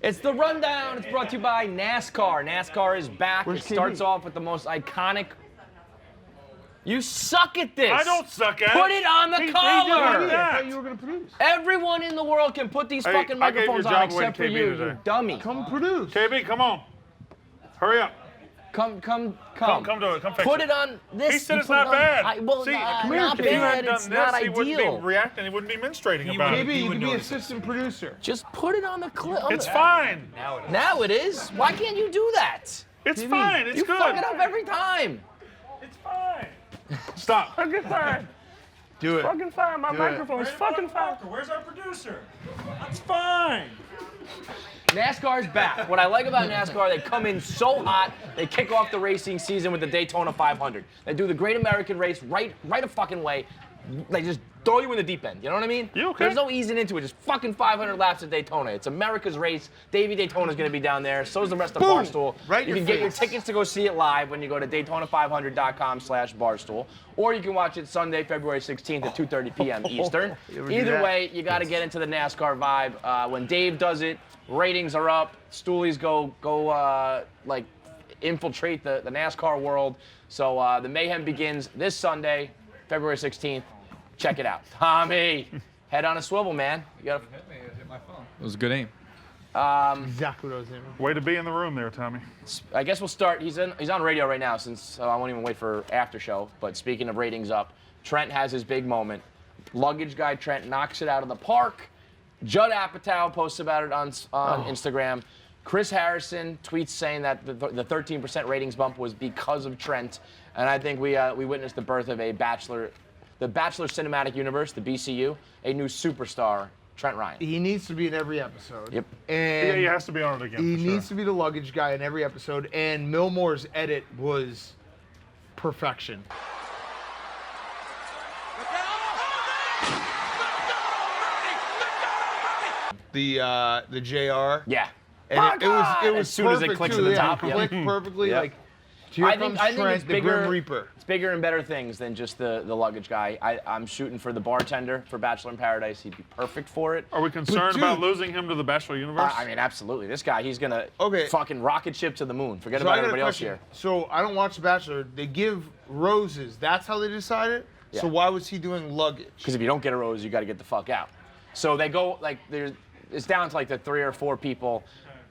It's the Rundown. It's brought to you by NASCAR. NASCAR is back. Where's It starts KB? off with the most iconic. You suck at this. I don't suck at it. Put it on the He collar. did I thought that. you were gonna produce. Everyone in the world can put these Hey, fucking I gave your microphones on job away except to for KB you, today. you dummy. Come produce. KB, come on. Hurry up. Come Come to it. Come fix Put it. it on this. He said you it's put it not on- bad. well, See, not if he bad. had done It's this, not he wouldn't ideal. be reacting. He wouldn't be menstruating about KB, it. you can be assistant producer. Just put it on the clip. It's fine. Now it is. Why can't you do that? It's fine. It's You good. fuck it up every time. It's fine. Stop. Fucking fine. Do it. Fucking fine. My Do it. microphone is fucking fine. Where's our producer? That's fine. NASCAR's back. What I like about NASCAR, they come in so hot, they kick off the racing season with the Daytona 500. They do the Great American Race right a fucking way. They just throw you in the deep end. You know what I mean? You okay? There's no easing into it. Just fucking 500 laps at Daytona. It's America's race. Davey Daytona's going to be down there. So is the rest of Boom. Barstool. Right in you your can get your face. tickets to go see it live when you go to Daytona500.com/Barstool. Or you can watch it Sunday, February 16th at 2:30 p.m. Eastern. You ever do Either that? way, you got to get into the NASCAR vibe. When Dave does it, ratings are up. Stoolies go like infiltrate the NASCAR world. So the mayhem begins this Sunday, February 16th. Check it out. Tommy, head on a swivel, man. You got It was a good aim. Exactly what I was saying. Way to be in the room there, Tommy. I guess we'll start. He's on radio right now, since I won't even wait for after show. But speaking of ratings up, Trent has his big moment. Luggage Guy Trent knocks it out of the park. Judd Apatow posts about it on Instagram. Chris Harrison tweets saying that the 13% ratings bump was because of Trent. And I think we witnessed the birth of the Bachelor Cinematic Universe, the BCU, a new superstar, Trent Ryan. He needs to be in every episode. Yep. And Yeah, he has to be on it again. he for needs sure. to be the luggage guy in every episode. And Milmore's edit was perfection. The JR. Yeah. And it was As soon as it perfect, clicks too. at the Yeah, top, it yeah. clicked perfectly. Yep. Like, here comes I think Trent, it's the bigger. Grim Reaper. It's bigger and better things than just the luggage guy. I'm shooting for the bartender for Bachelor in Paradise. He'd be perfect for it. Are we concerned dude- about losing him to the Bachelor universe? I mean, absolutely. This guy, he's gonna Okay. fucking rocket ship to the moon. Forget So I about got a everybody else question. here. So I don't watch The Bachelor. They give roses. That's how they decide it? Yeah. So why was he doing luggage? Because if you don't get a rose, you got to get the fuck out. So they go like it's down to like the 3 or 4 people.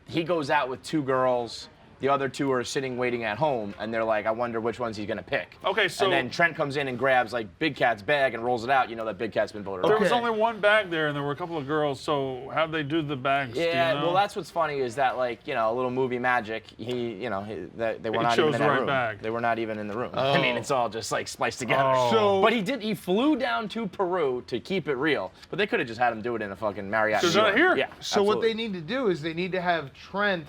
He goes out with 2 girls. The other 2 are sitting waiting at home, and they're like, I wonder which ones he's gonna pick. Okay, so- and then Trent comes in and grabs like Big Cat's bag and rolls it out. You know that Big Cat's been voted There out. was Okay. only one bag there, and there were a couple of girls. So how'd they do the bags? Yeah, do you know? well, that's what's funny is that like a little movie magic. They were He not chose even in the that right room. bag. They were not even in the room. I mean, it's all just like spliced together. Oh. So- But he flew down to Peru to keep it real. But they could have just had him do it in a fucking Marriott. So New they're York. here. Yeah. So what absolutely. they need to do is they need to have Trent,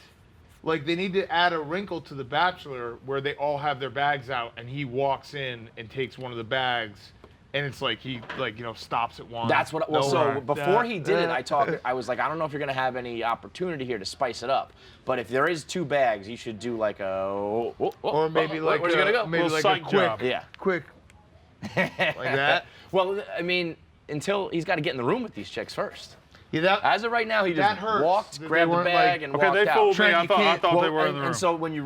like they need to add a wrinkle to The Bachelor where they all have their bags out and he walks in and takes one of the bags and it's like he stops at one. That's what. Well, No, so right. before he did it, That- I was like, I don't know if you're gonna have any opportunity here to spice it up. But if there is 2 bags, you should do like a. or maybe like where's he gonna go? maybe Little like psych a quick, job. Yeah. quick, like that. Well, I mean, until he's got to get in the room with these chicks first. Yeah, that. As of right now, he That just hurts walked, that they grabbed the weren't, bag, like- and Okay, walked they out. fooled me. Trent, I you thought can't- they were in the room. And so when you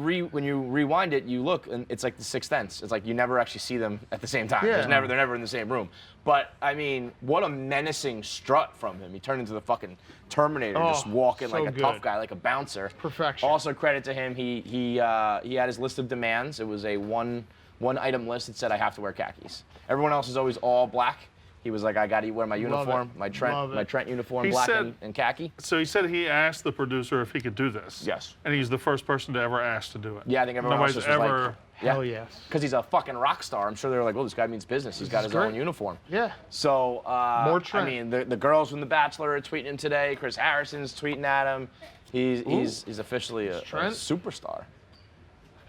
rewind it, you look, and it's like the Sixth Sense. It's like you never actually see them at the same time. Yeah. They're never in the same room. But I mean, what a menacing strut from him. He turned into the fucking Terminator, just walking so like a tough good. guy, like a bouncer. Perfection. Also, credit to him. He had his list of demands. It was a one item list that said I have to wear khakis. Everyone else is always all black. He was like, I got to wear my uniform, it. my Love it. Trent uniform, He black said- and khaki. So he said he asked the producer if he could do this. Yes. And he's the first person to ever ask to do it. Yeah, I think everyone Nobody's else just was ever. like, yeah. Hell yes. Because he's a fucking rock star. I'm sure they were like, well, this guy means business. He's got is his great. own uniform. Yeah. So, More I Trent. mean, the girls from The Bachelor are tweeting him today. Chris Harrison's tweeting at him. He's officially a Trent? superstar.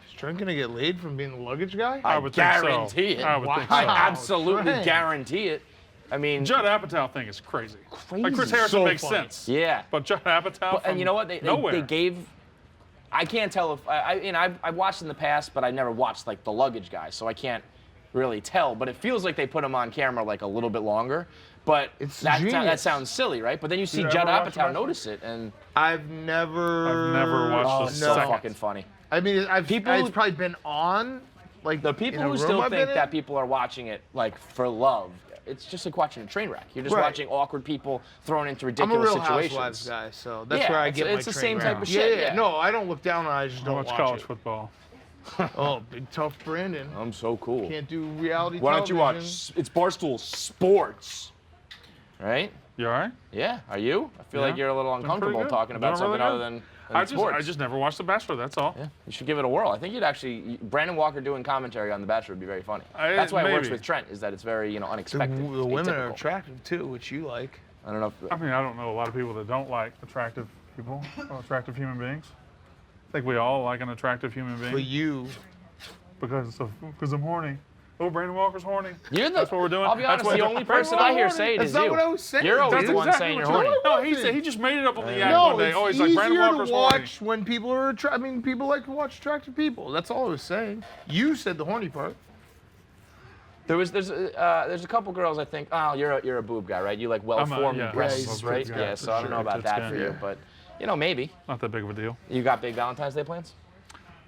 Is Trent gonna get laid from being the luggage guy? I would think so. guarantee it. I would think I so. absolutely Trent. guarantee it. I mean, Judd Apatow thing is crazy. Like Chris Crazy. Harrison So makes funny. sense. yeah. But Judd Apatow. And you know what? Nowhere. They gave. I can't tell if I've watched in the past, but I never watched like the luggage guy, so I can't really tell. But it feels like they put him on camera like a little bit longer, But It's that genius. sounds silly, right? But then you see You Judd ever watch Apatow Bachelor? notice it, and I've never watched oh, the it's so second. fucking funny. I mean, People- it's probably been on. Like The people in a who room still I've think been that in? people are watching it like for love, it's just like watching a train wreck. You're just Right. watching awkward people thrown into I'm a ridiculous Real situations. Housewives guy, so that's Yeah, where I it's- get my it's the train same wreck. type of shit, Yeah, yeah. no, I don't look down on it. I just I don't watch watch college it. football. Oh, big tough Brandon. I'm so cool. Can't do reality Why don't you watch? television. It's Barstool Sports, right? You all right? Yeah. Are you? I feel Yeah. like you're a little Been pretty uncomfortable good. talking about Doing really something other good. than sports. I just never watched The Bachelor. That's all. Yeah, you should give it a whirl. I think you'd actually Brandon Walker doing commentary on The Bachelor would be very funny. That's why it works maybe. with Trent, is that it's very The, unexpected. the women are atypical. attractive too, which you like. I don't know. I mean, I don't know a lot of people that don't like attractive people or attractive human beings. I think we all like an attractive human being But you, because I'm horny. Oh, Brandon Walker's horny. That's what we're doing. I'll be That's honest. what- The only Brandon person I hear Walker's say it That's is not you. what I was saying. You're always That's the one exactly saying what you're horny. No, he just made it up on the yak no, one day. it's Oh, he's like, Brandon easier Walker's to horny. watch when people are I mean, people like to watch attractive people. That's all I was saying. You said the horny part. There's a couple girls I think. Oh, you're a boob guy, right? You like well-formed yeah, breasts, I'm a right? tits guy, Yeah. for So I don't know sure. about Tits that guy. for you, but maybe. Not that big of a deal. You got big Valentine's Day plans?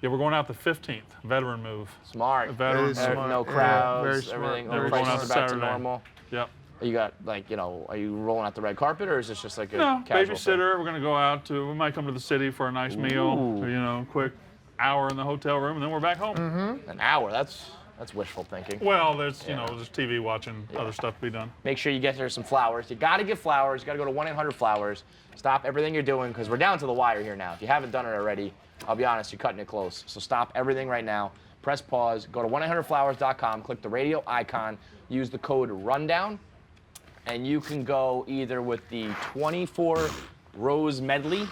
Yeah, we're going out the 15th. Veteran move. Smart. Veteran is move. smart. No Yeah, crowds. very smart. Everything. Yeah, we're Prices going out are back to Saturday. normal. Yep. You got are you rolling out the red carpet, or is this just like a No, casual thing? babysitter. We're gonna go out to. We might come to the city for a nice meal. Ooh. Quick hour in the hotel room, and then we're back home. An hour. That's wishful thinking. Well, there's there's TV watching, other stuff to be done. Make sure you get her some flowers. You got to give flowers. You got to go to 1-800-Flowers. Stop everything you're doing because we're down to the wire here now. If you haven't done it already, I'll be honest, you're cutting it close. So stop everything right now. Press pause. Go to 1-800-Flowers.com. Click the radio icon. Use the code RUNDOWN. And you can go either with the 24 rose medley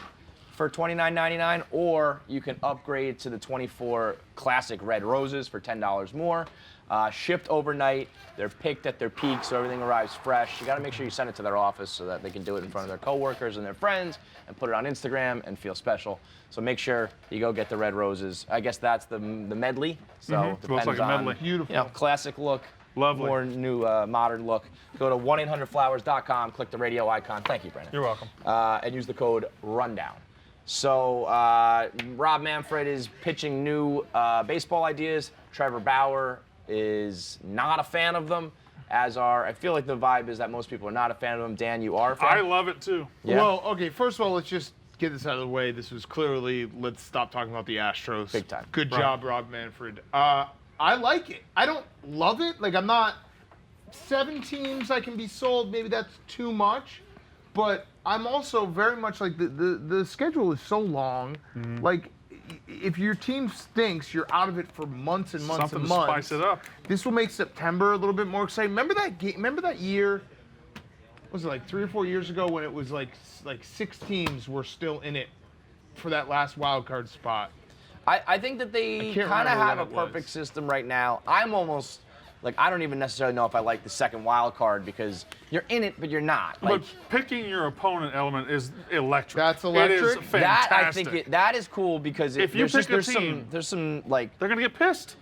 for $29.99, or you can upgrade to the 24 classic red roses for $10 more. Shipped overnight. They're picked at their peak, so everything arrives fresh. You got to make sure you send it to their office so that they can do it in front of their coworkers and their friends and put it on Instagram and feel special. So make sure you go get the red roses. I guess that's the medley. So Looks depends like a on, medley. Beautiful. classic look. Lovely. More new, modern look. Go to 1-800-Flowers.com. Click the radio icon. Thank you, Brandon. You're welcome. And use the code RUNDOWN. So Rob Manfred is pitching new baseball ideas. Trevor Bauer is not a fan of them, as are, I feel like the vibe is that most people are not a fan of them. Dan, you are a fan? I love it too. Yeah. Well, okay, first of all, let's just get this out of the way. This was clearly, let's stop talking about the Astros. Big time. Good Right. job, Rob Manfred. I like it. I don't love it. Like, I'm not, 7 teams I can be sold. Maybe that's too much. But I'm also very much like, the schedule is so long. Like, if your team stinks, you're out of it for months and months Something and to months. spice it up. This will make September a little bit more exciting. Remember that game? Remember that year? Was it like 3 or 4 years ago when it was like 6 teams were still in it for that last wild card spot? I think that they can't kind of remember have a when it was. perfect system right now. I'm almost, like, I don't even necessarily know if I like the second wild card because you're in it, but you're not. Like, But picking your opponent element is electric. That's It electric? is fantastic. that, I think, that is cool because If you pick a there's team- some, like, They're gonna get pissed.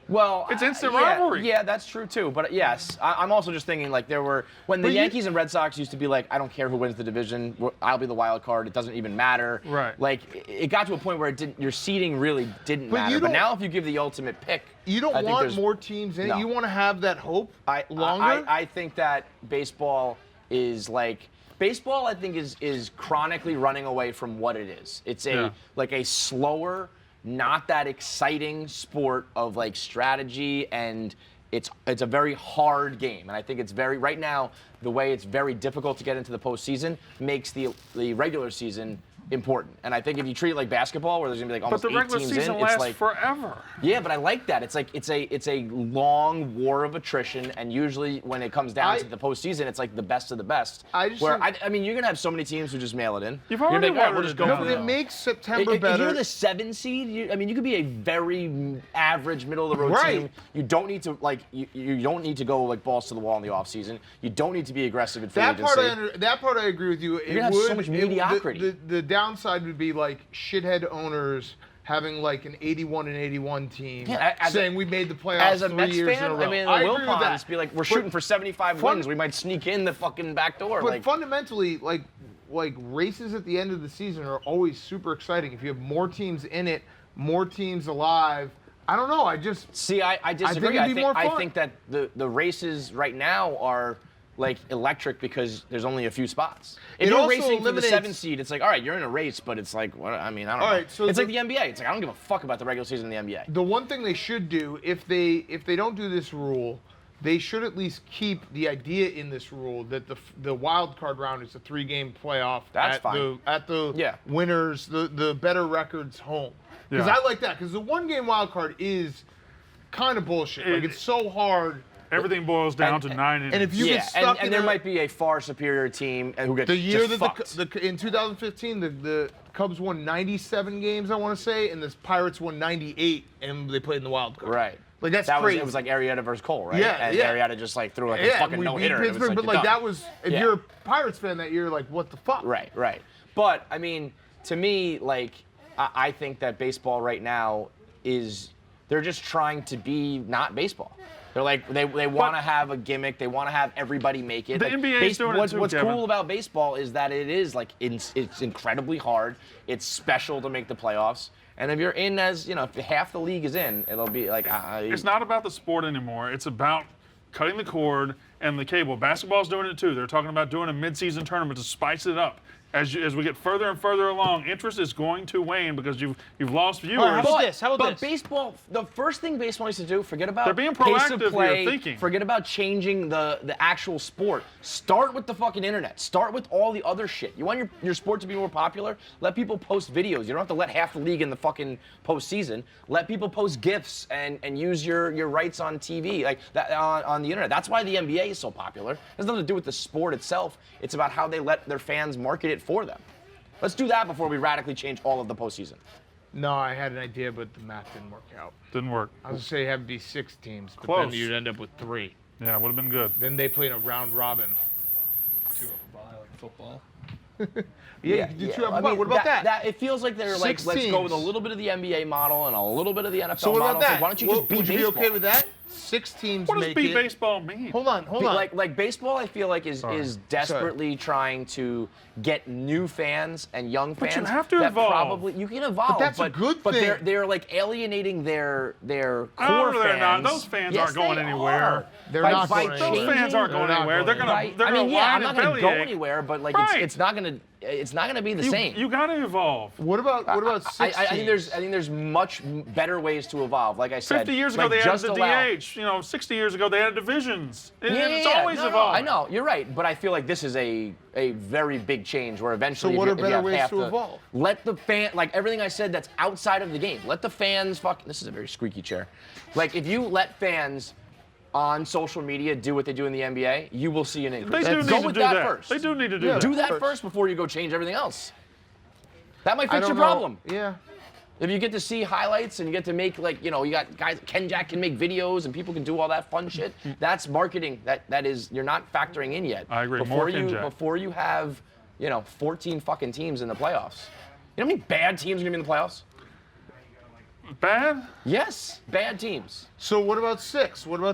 well, It's instant yeah, rivalry. Yeah, that's true too. But yes, I'm also just thinking like when the But you- Yankees and Red Sox used to be like, I don't care who wins the division, I'll be the wild card. It doesn't even matter. Right. Like it got to a point where your seeding really didn't But matter. you But don't- now if you give the ultimate pick, You I don't think want there's- more teams in No. it. You want to have that hope longer. I think that baseball is like. Baseball, I think, is chronically running away from what it is. It's like a slower, not that exciting sport of like strategy, and it's a very hard game. And I think it's very right now the way it's very difficult to get into the postseason makes the regular season important. And I think if you treat it like basketball, where there's gonna be like But almost the 8 regular teams season in, it's lasts like forever. yeah, but I like that. It's like it's a long war of attrition, and usually when it comes down to the postseason, it's like the best of the best. I just where think- I mean, you're gonna have so many teams who just mail it in. You've You're already gonna be like, all right, watered we'll just it go down, for but the. it makes September If better. you're the 7 seed, you could be a very average, middle of the road Right. team. You don't need to you don't need to go like balls to the wall in the offseason. You don't need to be aggressive in free That agency. part I agree with you. You're gonna have so much mediocrity. The downside would be like shithead owners having like an 81 and 81 team, Yeah, saying we made the playoffs as a 3 Mets years in fan, a row. I mean, I the agree with Wilpons that. be like, we're shooting for 75 wins. We might sneak in the fucking back door. But Like, fundamentally, like races at the end of the season are always super exciting. If you have more teams in it, more teams alive. I don't know. I just see, I disagree. it'd be more fun. I think that the races right now are like electric because there's only a few spots. If It you're also racing for the eliminates- 7th seed, it's like, all right, you're in a race, but it's like, what? I mean, I don't know. All right, so it's the- like the NBA. It's like I don't give a fuck about the regular season in the NBA. the one thing they should do if they don't do this rule, they should at least keep the idea in this rule that the wild card round is a 3-game playoff. That's at fine. The winners, the better records home. Because Yeah. I like that. Because the 1-game wild card is kind of bullshit. Like it's so hard. Everything boils down to 9 innings. and if you yeah, get stuck and in there a- might be a far superior team who gets The year just that fucked. in 2015, the Cubs won 97 games, I want to say, and the Pirates won 98, and they played in the wild card. Right. Like that's That crazy. it was like Arrieta versus Cole, right? Yeah, and yeah. Arrieta just like threw like a yeah, fucking we no beat hitter. Pittsburgh, but you're like done. that was if Yeah. you're a Pirates fan that year, like what the fuck? Right, right. But I mean, to me, like I think that baseball right now is they're just trying to be not baseball. They're like they want to have a gimmick. They want to have everybody make it. The Like, NBA is doing it what's too, what's Kevin. cool about baseball is that it is like it's incredibly hard. It's special to make the playoffs. And if you're in as if half the league is in, it'll be like It's not about the sport anymore. It's about cutting the cord and the cable. Basketball's doing it too. They're talking about doing a mid-season tournament to spice it up. As we get further and further along, interest is going to wane because you've lost viewers. All right, how about this? How about But this? baseball, the first thing baseball needs to do, forget about They're being pace proactive of play, here, thinking. forget about changing the actual sport. Start with the fucking internet. Start with all the other shit. You want your sport to be more popular? Let people post videos. You don't have to let half the league in the fucking postseason. Let people post GIFs and use your rights on TV, like that on the internet. That's why the NBA is so popular. It has nothing to do with the sport itself. It's about how they let their fans market it for them. Let's do that before we radically change all of the postseason. No, I had an idea, but the math didn't work out. Didn't work. I was gonna say have it be 6 teams, but Close. then you'd end up with 3. Yeah, would have been good. Then they play in a round robin. 2 of a bye, like football. Yeah, you could do 2 I out mean, What about that? It feels like they're like, 6 let's go with a teams. little bit of the NBA model and a little bit of the NFL So what model. about It's like, that? why don't you just beat Would you baseball? be okay with that? 6 teams What does make beat it. baseball mean? Hold on. Like baseball, I feel like is desperately trying to get new fans and young But fans. you have to that evolve. Probably you can evolve, But that's a good But thing. they're like alienating their core No, they're fans. not. Those fans Yes, aren't going they anywhere. are. They're By- not by going anywhere. Those changing- fans aren't going They're not anywhere. They're going gonna. Right. They're I gonna mean, yeah, whine I'm not and gonna go bellyache. anywhere, but like Right. it's not gonna be the same. You got to evolve. What about 6 I teams? think there's much better ways to evolve. Like I said, 50 years ago, like, they added just the allow- DH. 60 years ago, they added divisions. It's Yeah, always no, evolving. I know, you're right, but I feel like this is a very big change where eventually. So what if are you better have ways half to evolve? Let the fan, like everything I said that's outside of the game. Let the fans This is a very squeaky chair. Like if you let fans on social media do what they do in the NBA, you will see an increase. They do need Go to with do that that. first. They do need to do Yeah. that. Do that first before you go change everything else. That might I fix don't your know. problem. Yeah. If you get to see highlights and you get to make you got guys, Ken Jack can make videos and people can do all that fun shit. That's marketing. That is you're not factoring in yet. I agree. Before More you Ken Jack. before you have 14 fucking teams in the playoffs. You know how many bad teams are gonna be in the playoffs? Bad? Yes, bad teams. So what about 6? What I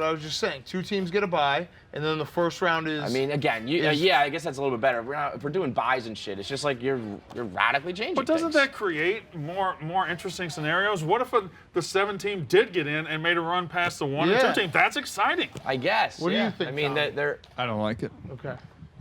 was just saying, 2 teams get a bye, and then the first round is. I mean, again, I guess that's a little bit better. If we're doing buys and shit, it's just like you're radically changing. But doesn't things. that create more interesting scenarios? What if the 7 team did get in and made a run past the 1 Yeah. and 2 team? That's exciting. I guess. What do you yeah. think, I mean, Tom? they're. I don't like it. Okay.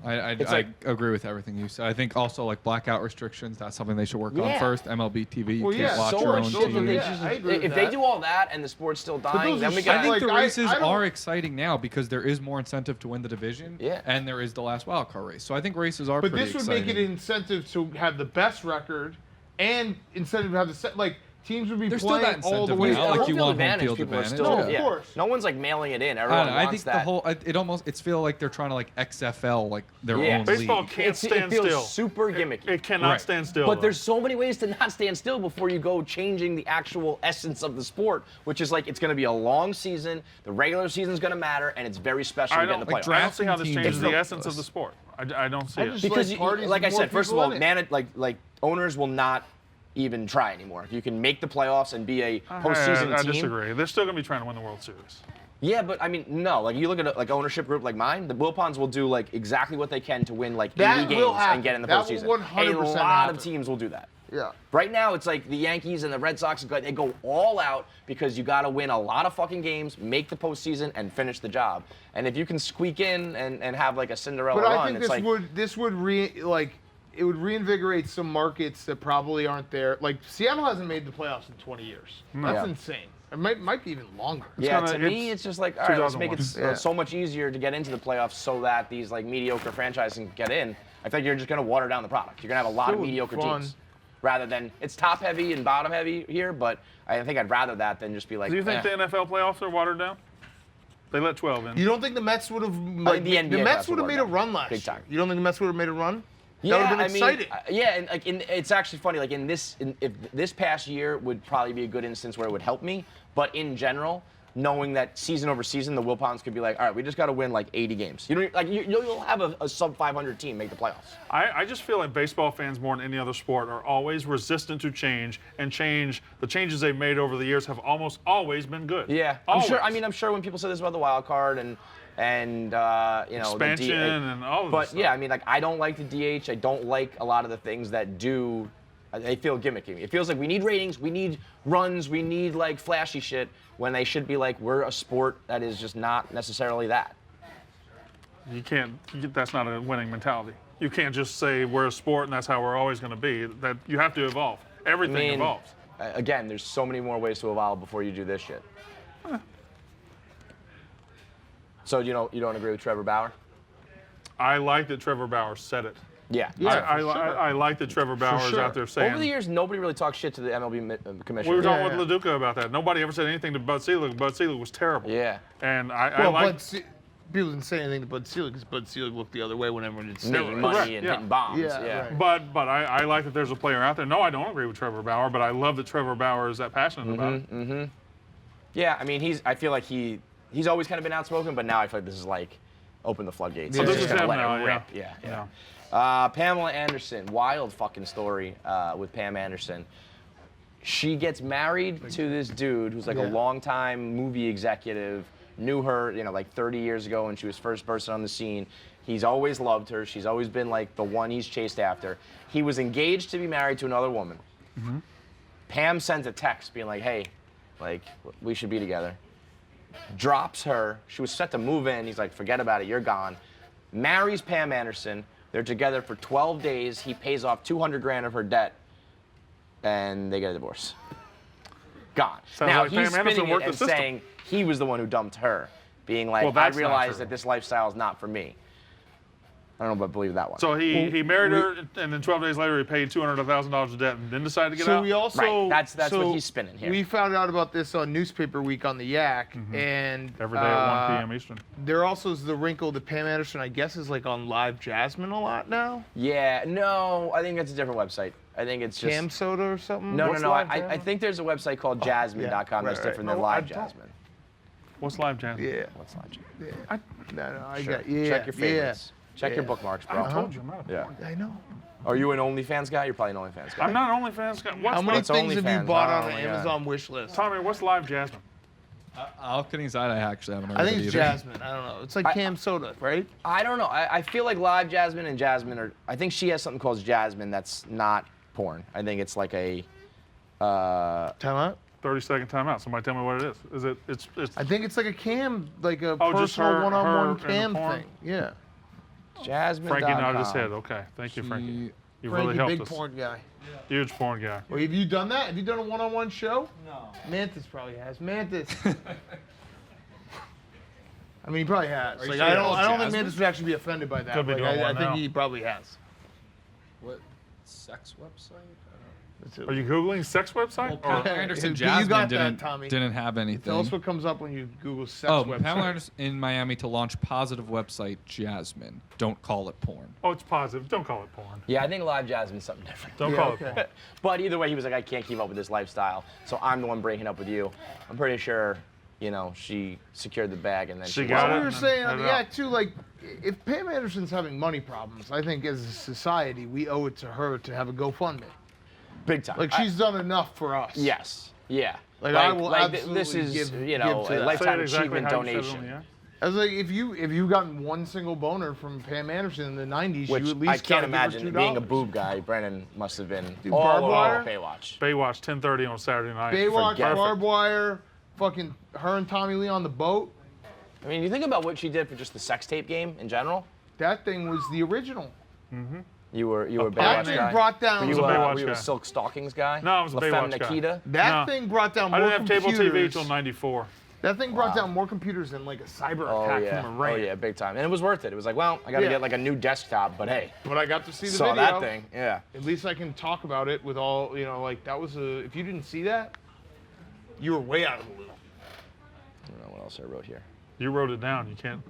I like- agree with everything you said. I think also like blackout restrictions, that's something they should work Yeah. on first. MLB TV, you Well, can't yeah, watch so your much own shit that team. they Yeah, I agree with if they that. do all that and the sport's still dying, those then are we so, got. I think like, the I- races I don't- are exciting now because there is more incentive to win the division, Yeah. and there is the last wild card race. So I think races are But pretty this would exciting. make it an incentive to have the best record, and incentive to have the teams would be There's still playing that all the incentive way. now, like home you field want home advantage, field people are advantage. still, No, of yeah. course. No one's like mailing it in. I Everyone don't know, I wants think that. the whole it almost feel like they're trying to like XFL like their Yeah. own Baseball league. can't it stand feels still. super gimmicky. It cannot Right. stand still. But though. there's so many ways to not stand still before you go changing the actual essence of the sport, which is like it's going to be a long season. The regular season's going to matter, and it's very special I to get in the don't, playoffs. I don't see how this Drafting changes teams the are essence of the sport. I don't see I it. just- Because, like parties like I with more said, first of people all, in it. owners will not even try anymore. If you can make the playoffs and be a postseason I team. disagree. They're still going to be trying to win the World Series. Yeah, but I mean, no. Like you look at like ownership group like mine, the Wilpons will do like exactly what they can to win like That 80 will games happen. and get in the That postseason. will 100% a lot happen. of teams will do that. Yeah. Right now, it's like the Yankees and the Red Sox, they go all out because you got to win a lot of fucking games, make the postseason, and finish the job. And if you can squeak in and have like a Cinderella But run, I think it's this would reinvigorate some markets that probably aren't there. Like Seattle hasn't made the playoffs in 20 years. That's Yeah. insane. It might be even longer. yeah, kinda- to me, it's just like, all right, let's make it 2001. so much easier to get into the playoffs so that these like mediocre franchises can get in. I think you're just going to water down the product. You're going to have a lot of Still mediocre fun. teams. Rather than, it's top heavy and bottom heavy here, but I think I'd rather that than just be like, Do you think eh. the NFL playoffs are watered down? They let 12 in. You don't think the Mets would have the NBA Mets playoffs would have would made a work run last big year? time. You don't think the Mets would have made a run? Yeah, That would have been exciting. And like it's actually funny. Like if this past year would probably be a good instance where it would help me. But in general, knowing that season over season, the Wilpons could be like, all right, we just got to win like 80 games. You know, like you'll have a sub 500 team make the playoffs. I just feel like baseball fans more than any other sport are always resistant to change, and the changes they've made over the years have almost always been good. Yeah, Always. I'm sure when people say this about the wild card and you know Expansion and all of but this stuff. yeah, I mean like I don't like the DH. I don't like a lot of the things that do. They feel gimmicky. It feels like we need ratings, we need runs, we need like flashy shit when they should be like we're a sport that is just not necessarily that. That's not a winning mentality. You can't just say we're a sport and that's how we're always going to be. That you have to evolve. Everything evolves. Again, there's so many more ways to evolve before you do this shit. So you don't agree with Trevor Bauer? I like that Trevor Bauer said it. Yeah. I like that Trevor Bauer is sure. out there saying. Over the years, nobody really talked shit to the MLB commissioner. We were talking Yeah, with LaDuca about that. Nobody ever said anything to Bud Selig. Bud Selig was terrible. Yeah. And I Well, like. people didn't say anything to Bud Selig because Bud Selig looked the other way whenever it's Making steroids. money Correct, and yeah. hitting bombs. Yeah, right. But I like that there's a player out there. No, I don't agree with Trevor Bauer, but I love that Trevor Bauer is that passionate about it. Yeah, I mean, I feel like he's always kind of been outspoken, but now I feel like this is like open the floodgates. Yeah. He's This just is gonna him let now, it rip. yeah. Pamela Anderson, wild fucking story with Pam Anderson. She gets married to this dude who's like a longtime movie executive, knew her, like 30 years ago when she was first bursting on the scene. He's always loved her. She's always been like the one he's chased after. He was engaged to be married to another woman. Pam sends a text being like, hey, like, we should be together. Drops her. She was set to move in. He's like, forget about it. You're gone. Marries Pam Anderson. They're together for 12 days. He pays off $200,000 of her debt, and they get a divorce. Gone. Sounds now like he's Pam Anderson spinning worked it the and system. saying he was the one who dumped her, being like, Well, I that's not realize true. that this lifestyle is not for me. I don't know if I believe that one. So he married her, and then 12 days later he paid $200,000 of debt, and then decided to get So out. we also Right, that's what he's spinning here. We found out about this on Newspaper Week on the Yak, and Every day at 1 p.m. Eastern. there also is the wrinkle that Pam Anderson, I guess, is like on Live Jasmine a lot now. Yeah, no, I think that's a different website. I think it's just Cam Soda or something. no. What's I Live think Jasmine? there's a website called jasmine.com that's right, different right. than No, I Live don't. Jasmine. What's Live Jasmine? Yeah. What's Live Jasmine? No, I Sure. got yeah. Check your favorites. Check your Yeah. bookmarks, bro. I told you I'm not a Yeah. I know. Are you an OnlyFans guy? You're probably an OnlyFans guy. I'm not an OnlyFans guy. How many What's things have you OnlyFans? bought Oh on my an God. Amazon wish list? Tommy, what's Live Jasmine? All kidding aside, I actually haven't heard I of think it it's either. Jasmine. I don't know. It's like Cam Soda, right? I don't know. I feel like Live Jasmine and Jasmine are. I think she has something called Jasmine that's not porn. I think it's like a. Time out. 30-second timeout. Somebody tell me what it is. Is it? It's. I think it's like a cam, like a Oh, just personal her one-on-one in the cam porn? thing. Yeah. Jasmine.com. Frankie nodded his head. Okay, thank you, Frankie. She- You Frankie, really helped big us. porn guy. Huge porn guy. Well, have you done that? Have you done a one-on-one show? No. Mantis probably has. Mantis. I mean, he probably has. you Like, sure I it don't was think Jasmine? Mantis would actually be offended by that. Could be Like, doing I one think now. he probably has. What sex website? Are you googling sex website? Pamela Or, Anderson you Jasmine got that, didn't Tommy. didn't have anything. Tell us what comes up when you Google sex website. Pamela Anderson in Miami to launch positive website Jasmine. Don't call it porn. oh, it's positive. Don't call it porn. Yeah, I think Live Jasmine's something different. Don't Yeah, call okay. it porn. But either way, he was like, I can't keep up with this lifestyle, so I'm the one breaking up with you. I'm pretty sure, she secured the bag and then She she got Well, it. we were saying on the I don't Yak too, like, if Pam Anderson's having money problems, I think as a society we owe it to her to have a GoFundMe. Big time. Like she's done enough for us. Yes. Yeah. Like, I will this absolutely is give a to that. lifetime Say it exactly achievement how you said it on the donation. air. I was like, if you gotten one single boner from Pam Anderson in the '90s, Which you at least I can't gotta give her imagine $2. being a boob guy. Brandon must have been Dude, all barbed over wire? Baywatch. Baywatch, 10:30 on Saturday night. Baywatch, Forget it. barbed wire, fucking her and Tommy Lee on the boat. I mean, you think about what she did for just the sex tape game in general. That thing was the original. You were a That Baywatch thing guy. brought down. Were you, a Baywatch were you a guy. Silk Stockings guy? No, I was a La Baywatch Femme guy. Nikita? That No. thing brought down I more didn't have cable computers. TV till '94. That thing brought Wow. down more computers than like a cyber Oh attack yeah. from Oh Iran. yeah, big time. And it was worth it. It was like, well, I got to Yeah. get like a new desktop, but hey, But I got to see the saw video. that thing. Yeah. At least I can talk about it with all, like that was a. If you didn't see that, you were way out of the loop. I don't know what else I wrote here. You wrote it down. You can't.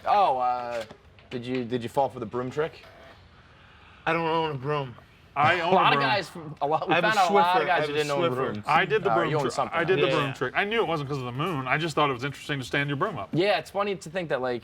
Oh, did you fall for the broom trick? I don't own a broom. I A own lot a of broom. guys, we I have found a out a lot Swiffer. of guys I who have a didn't own Swiffer. brooms. I did the You broom own trick. something I did the else. broom Yeah. trick. I knew it wasn't because of the moon. I just thought it was interesting to stand your broom up. Yeah, it's funny to think that like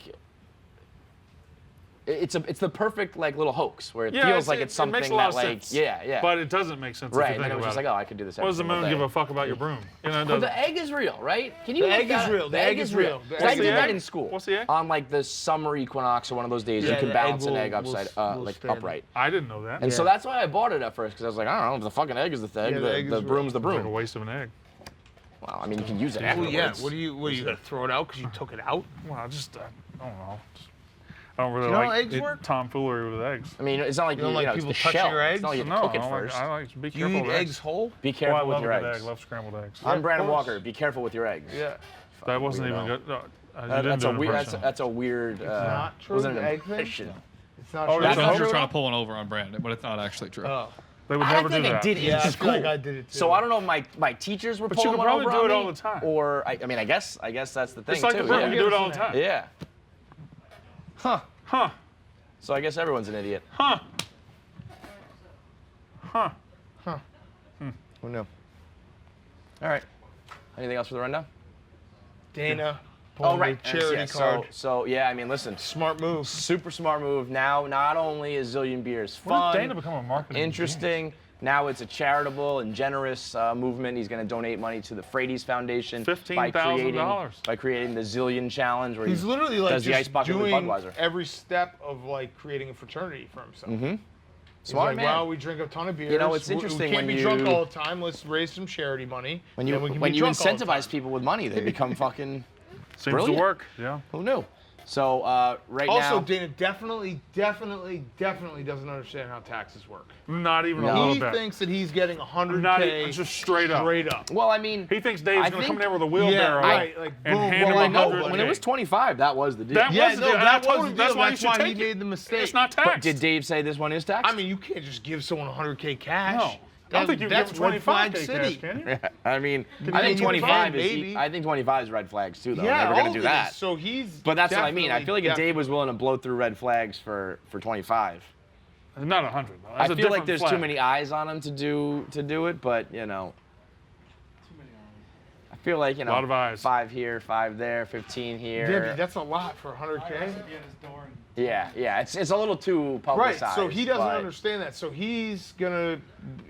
it's the perfect like little hoax where it feels like it's something makes a lot that of like sense. yeah. But it doesn't make sense right, if and you then think it was just about like, it. oh, I could do this. What does the moon give a fuck about your broom? You know, it But doesn't. the egg is real, right? Can you The look egg that is up? real. The egg is real. The 'Cause I egg did is that real. in school. What's the egg? On like the summer equinox or one of those days, Yeah, you can the balance egg an egg will upside, like stand. upright. I didn't know that. And It's so Yeah. that's why I bought it at first because I was like, I don't know, the fucking egg is the thing. Yeah, the egg the is broom's the like a broom. waste of an egg. Well, I mean, you can use it Well, afterwards. yeah. What are you gonna throw it out because you took it out? Well, I just, I don't know. I don't really You know how like eggs work? tomfoolery with eggs. I mean, it's not like You don't like it's people the touching shell. your It's not like you eggs? have to No, cook it I don't first. like, I like to be Do you careful eat with eggs whole? Be Oh, I careful with love your a good eggs. egg. Love scrambled eggs. I'm of Brandon course. Walker. Be careful with your eggs. Yeah. That wasn't weirdo. even good. No, you That's didn't a do an weird. impression. That's a weird. not true, Wasn't the an egg thing? impression. It's not Oh, true. that's I not thought you true? were trying to pull one over on Brandon, but it's not actually true. Oh. They would I never think do I that. did it Yeah, I in feel school. like I did it too. So I don't know if my teachers were But you pulling could one probably over do on it all me, the time. or I mean, I guess that's the thing It's like too. the broom. yeah. You do it all the time. Yeah. Huh. Huh. So I guess everyone's an idiot. Huh. Huh. Who knew? All right. Anything else for the rundown? Dana. Oh, pulling right. the charity Yeah, card. So yeah, I mean, listen. Smart move. Super smart move. Now, not only is Zillion Beers When fun, did Dana become a marketing interesting, now it's a charitable and generous movement. He's going to donate money to the Frady's Foundation $15,000. by creating the Zillion Challenge, where He's he literally like does the ice just bucket with doing Budweiser. every step of like creating a fraternity for himself. Mm-hmm. He's Smart like, man. well, we drink a ton of beers. You know, it's We interesting can't when be drunk you- all the time. Let's raise some charity money. When you and we can when be you drunk all the incentivize time. people with money, they become fucking. Seems Brilliant. to work. Yeah. Who knew? So right Also, now, Dana definitely doesn't understand how taxes work. Not even a No. little He bit. thinks that he's getting 100K Not even, just straight up. straight up. well, I mean, He thinks Dave's I going to come think- in there with a wheelbarrow right, like, and boom, hand well, him I a know, hundred. but when it was 25, that was the deal. That Yeah, was the no, deal. And I that told was him the that's deal. why you That's should why take he it. made the mistake. It's not But taxed. did Dave say this one is taxed? I mean, you can't just give someone 100K cash. No. I don't think you can give That's him red flag 25K city. cash, can you? I mean, you I think give 25 is. maybe? I think 25 is red flags too, though. Yeah, Never gonna all do of it that. is. So he's. But that's what I mean. I feel like if definitely- Dave was willing to blow through red flags for 25, Not 100. Though. I That's a feel like different there's flag. too many eyes on him to do it. But you know, I feel like you know, Lot of eyes. 5 here, 5 there, 15 Yeah, here. but that's a lot for 100K. Yeah, it's a little too publicized. Right, so he doesn't but- understand that. So he's gonna,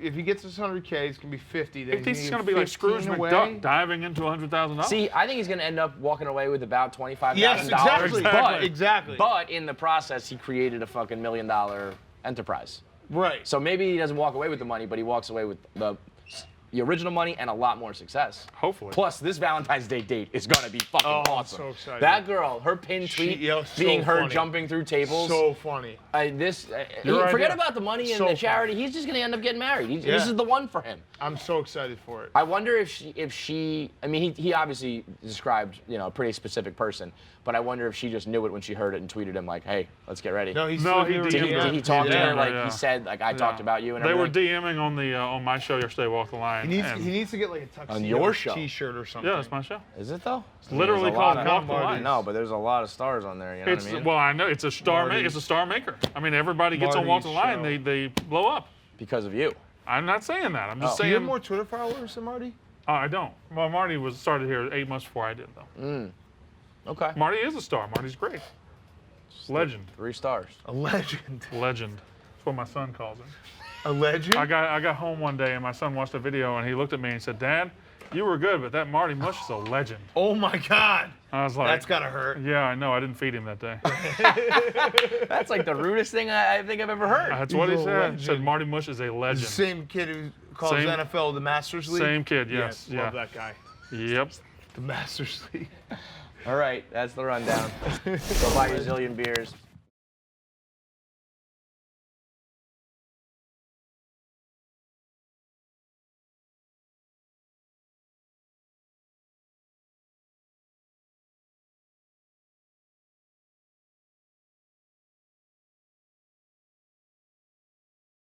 if he gets his 100K, it's gonna be 50. Then He thinks he's he's going to be like Scrooge away. McDuck diving into $100,000. See, I think he's going to end up walking away with about $25,000. Yes, exactly. But, Exactly. but in the process, he created a fucking $1 million enterprise. Right. So maybe he doesn't walk away with the money, but he walks away with the original money and a lot more success. Hopefully. Plus, this Valentine's Day date is gonna be fucking Oh, I'm awesome. so excited. That girl, her pin tweet, yeah, so being her funny. jumping through tables. So funny. Your Forget idea. about the money and So the charity. He's just gonna end up getting married. Yeah. This is the one for him. I'm so excited for it. I wonder if she. I mean, he obviously described a pretty specific person, but I wonder if she just knew it when she heard it and tweeted him like, "Hey, let's get ready." No, he's No, still he here with did. Did he, the did he app. talk to Yeah, her like yeah. he said like I talked about you and They were everything? DMing on my show yesterday, Walk the Line. He and- needs to get like a tuxedo On your show? T-shirt or something. yeah, that's my show. Is it though? It's literally called Walk the Line. No, but there's a lot of stars on there. You know It's what I mean? well, I know it's a star. Marty's- It's a star maker. I mean, everybody gets on Walk the Marty's Line, show. they blow up. Because of you. I'm not saying that. I'm just Do you have saying. more Twitter followers than Marty? I don't. Well, Marty was started here 8 months before I did, though. Okay. Marty is a star. Marty's great. Legend. 3 stars. A legend. Legend. That's what my son calls him. A legend? I got home one day and my son watched a video and he looked at me and he said, "Dad, you were good, but that Marty Mush is a legend." Oh my God. I was like, That's gotta hurt. "Yeah, I know. I didn't feed him that day." That's like the rudest thing I think I've ever heard. That's what he He's a said. He said legend. Marty Mush is a The legend. same kid who calls Same- NFL the Masters League? Same kid, yes. Love that guy. Yep. The Masters League. All right, that's the rundown. Go buy your zillion beers.